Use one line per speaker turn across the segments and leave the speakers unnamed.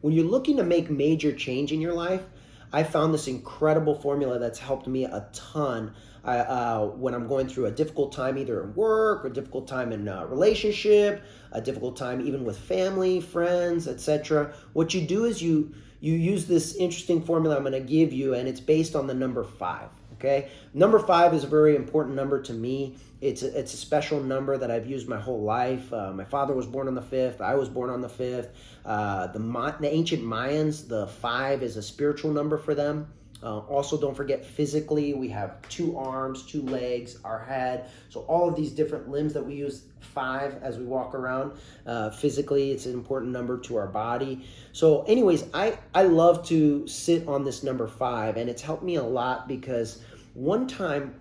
when you're looking to make major change in your life, I found this incredible formula that's helped me a ton when I'm going through a difficult time, either in work, or a difficult time in a relationship, a difficult time even with family, friends, etc. What you do is you use this interesting formula I'm going to give you, and it's based on the number 5. Okay, number 5 is a very important number to me. It's a special number that I've used my whole life. My father was born on the 5th. I was born on the 5th. The ancient Mayans, the 5 is a spiritual number for them. Also, don't forget, physically, we have 2 arms, 2 legs, our head. So all of these different limbs that we use 5 as we walk around. Physically, it's an important number to our body. So anyways, I love to sit on this number 5, and it's helped me a lot because one time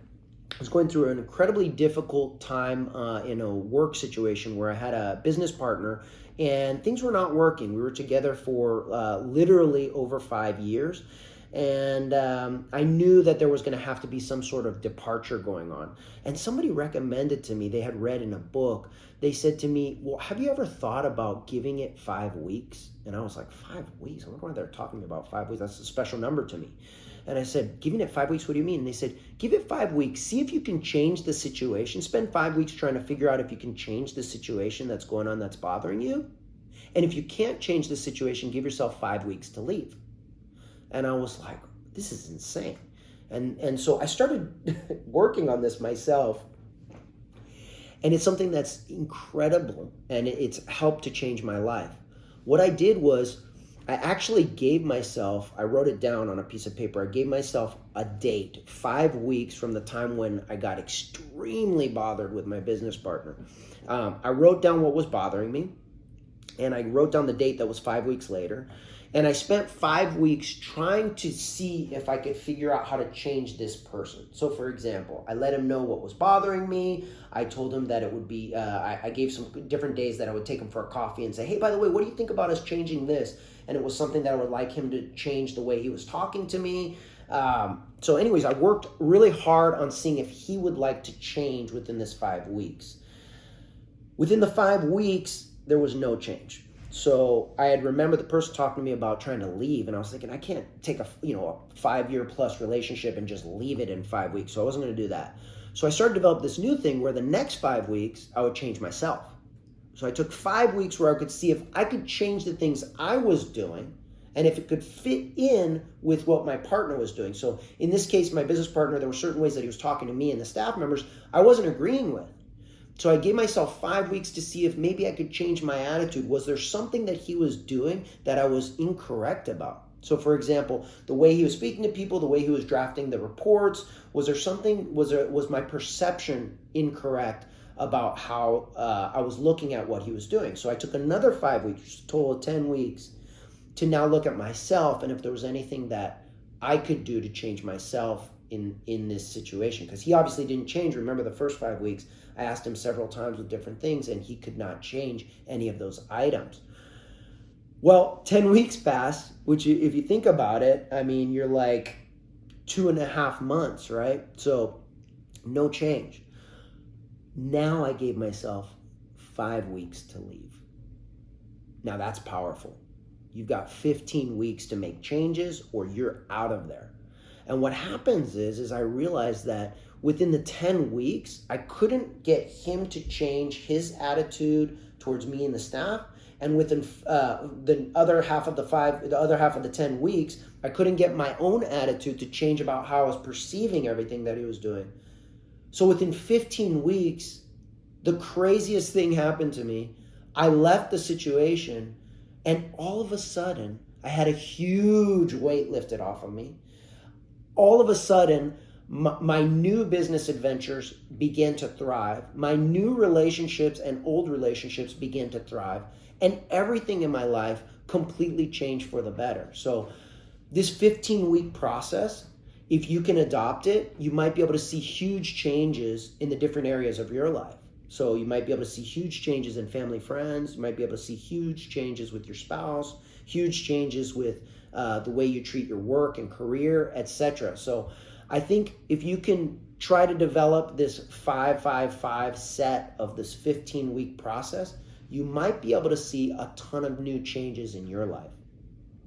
I was going through an incredibly difficult time in a work situation where I had a business partner and things were not working. We were together for literally over 5 years. And I knew that there was going to have to be some sort of departure going on. And somebody recommended to me, they had read in a book, they said to me, well, have you ever thought about giving it 5 weeks? And I was like, 5 weeks? I wonder why they're talking about 5 weeks. That's a special number to me. And I said, giving it 5 weeks, what do you mean? And they said, give it 5 weeks. See if you can change the situation. Spend 5 weeks trying to figure out if you can change the situation that's going on that's bothering you. And if you can't change the situation, give yourself 5 weeks to leave. And I was like, this is insane. And so I started working on this myself. And it's something that's incredible. And it's helped to change my life. What I did was I actually gave myself, I wrote it down on a piece of paper. I gave myself a date, 5 weeks from the time when I got extremely bothered with my business partner. I wrote down what was bothering me. And I wrote down the date that was 5 weeks later. And I spent 5 weeks trying to see if I could figure out how to change this person. So for example, I let him know what was bothering me. I told him that it would be, I gave some different days that I would take him for a coffee and say, hey, by the way, what do you think about us changing this? And it was something that I would like him to change the way he was talking to me. So anyways, I worked really hard on seeing if he would like to change within this 5 weeks. Within the 5 weeks, there was no change. So I had remembered the person talking to me about trying to leave, and I was thinking, I can't take a 5-year plus relationship and just leave it in 5 weeks. So I wasn't going to do that. So I started to develop this new thing where the next 5 weeks I would change myself. So I took 5 weeks where I could see if I could change the things I was doing and if it could fit in with what my partner was doing. So in this case, my business partner, there were certain ways that he was talking to me and the staff members I wasn't agreeing with. So I gave myself 5 weeks to see if maybe I could change my attitude. Was there something that he was doing that I was incorrect about? So for example, the way he was speaking to people, the way he was drafting the reports, was my perception incorrect about how I was looking at what he was doing? So I took another 5 weeks, total of 10 weeks, to now look at myself and if there was anything that I could do to change myself in this situation, because he obviously didn't change. Remember the first 5 weeks, I asked him several times with different things and he could not change any of those items. Well, 10 weeks passed, which if you think about it, I mean, you're like 2.5 months, right? So no change. Now I gave myself 5 weeks to leave. Now that's powerful. You've got 15 weeks to make changes or you're out of there. And what happens is I realized that within the 10 weeks, I couldn't get him to change his attitude towards me and the staff. And within the other half of the 10 weeks, I couldn't get my own attitude to change about how I was perceiving everything that he was doing. So within 15 weeks, the craziest thing happened to me. I left the situation and all of a sudden, I had a huge weight lifted off of me. All of a sudden, my new business adventures began to thrive. My new relationships and old relationships began to thrive. And everything in my life completely changed for the better. So this 15-week process, if you can adopt it, you might be able to see huge changes in the different areas of your life. So you might be able to see huge changes in family, friends. You might be able to see huge changes with your spouse, huge changes with the way you treat your work and career, etc. So I think if you can try to develop this 5-5-5 set of this 15-week process, you might be able to see a ton of new changes in your life.